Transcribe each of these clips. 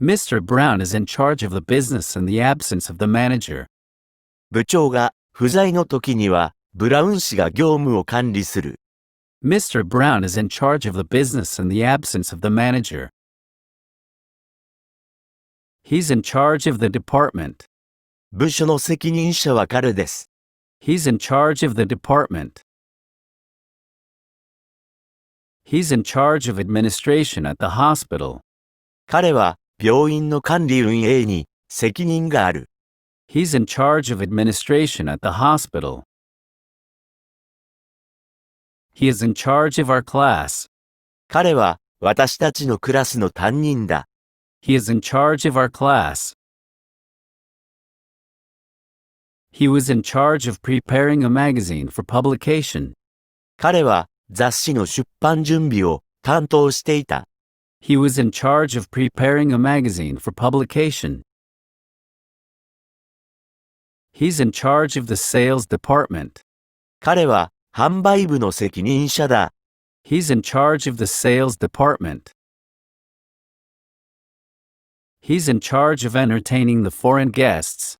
Mr. Brown is in charge of the business in the absence of the manager. 部長が不在の時には、ブラウン氏が業務を管理する。Mr. Brown is in charge of the business in the absence of the manager. He's in charge of the department. 部署の責任者は彼です。He's in charge of the department. He's in charge of administration at the hospital. 彼は病院の管理運営に責任がある。He's in charge of administration at the hospital. He is in charge of our class. 彼は私たちのクラスの担任だ。He is in charge of our class. He was in charge of preparing a magazine for publication. 彼は雑誌の出版準備を担当していた。He was in charge of preparing a magazine for publication. He's in charge of the sales department. 彼は販売部の責任者だ。He's in charge of the sales department. He's in charge of entertaining the foreign guests.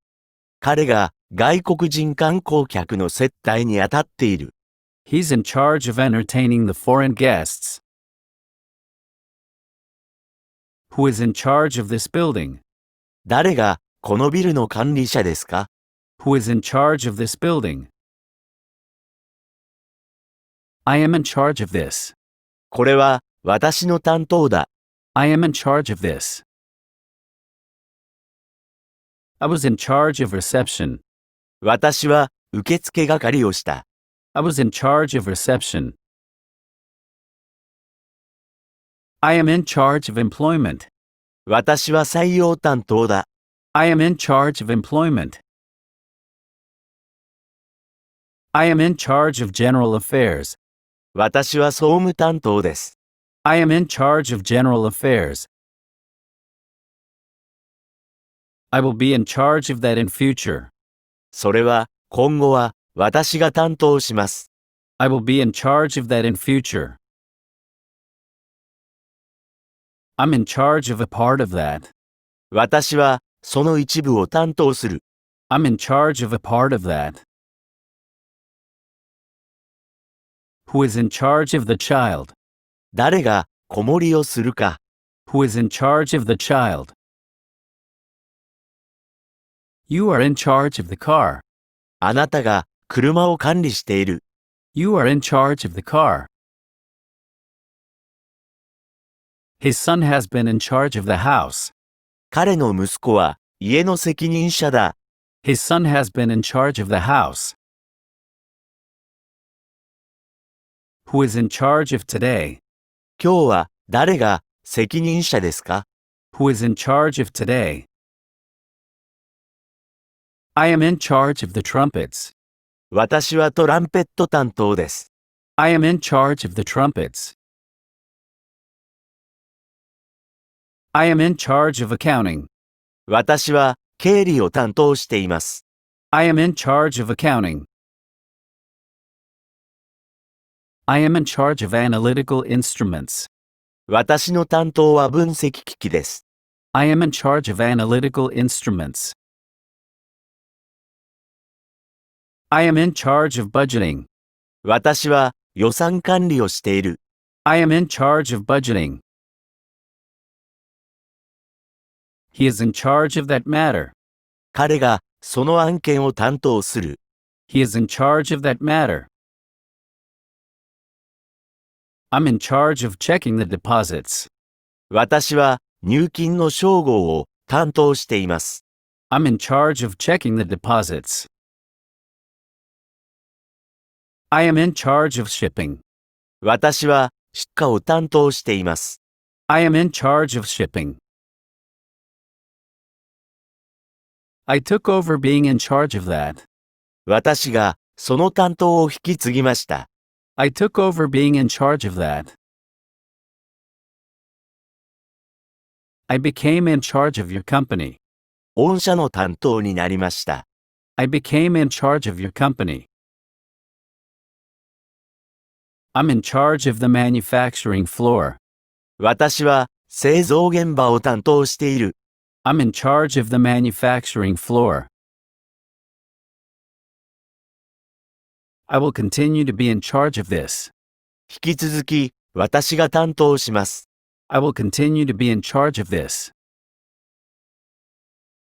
彼が外国人観光客の接待に当たっている。He's in charge of entertaining the foreign guests. Who is in charge of this building? 誰がこのビルの管理者ですか？ Who is in charge of this building? I am in charge of this. これは私の担当だ。I am in charge of this. I was in charge of reception. 私は受付係をした。I was in charge of reception. I am in charge of employment. 私は採用担当だ。I am in charge of employment. I am in charge of general affairs. 私は総務担当です。I am in charge of general affairs. I will be in charge of that in future. それは今後は私が担当します。I will be in charge of that in future. I'm in charge of a part of that. 私はその一部を担当する。I'm in charge of a part of that. Who is in charge of the child? 誰が子守りをするか。Who is in charge of the child? You are in charge of the car. あなたが車を管理している。You are in charge of the car. His son has been in charge of the house. 彼の息子は家の責任者だ。His son has been in charge of the house. Who is in charge of today? 今日は誰が責任者ですか？ Who is in charge of today? I am in charge of the trumpets. 私はトランペット担当です。I am in charge of the trumpets. I am in charge of accounting. 私は経理を担当しています。I am in charge of accounting. I am in charge of analytical instruments. 私の担当は分析機器です。I am in charge of analytical instruments. I am in charge of budgeting. 私は予算管理をしている。I am in charge of budgeting. He is in charge of that matter. 彼がその案件を担当する。He is in charge of that matter. I'm in charge of checking the deposits. 私は入金の照合を担当しています。I'm in charge of checking the deposits. I am in charge of shipping. 私は出荷を担当しています。I am in charge of shipping. I took over being in charge of that. 私がその担当を引き継ぎました。I took over being in charge of that. I became in charge of your company. 御社の担当になりました。I became in charge of your company. I'm in charge of the manufacturing floor. 私は製造現場を担当している。I'm in charge of the manufacturing floor. I will continue to be in charge of this. 引き続き、私が担当します。I will continue to be in charge of this.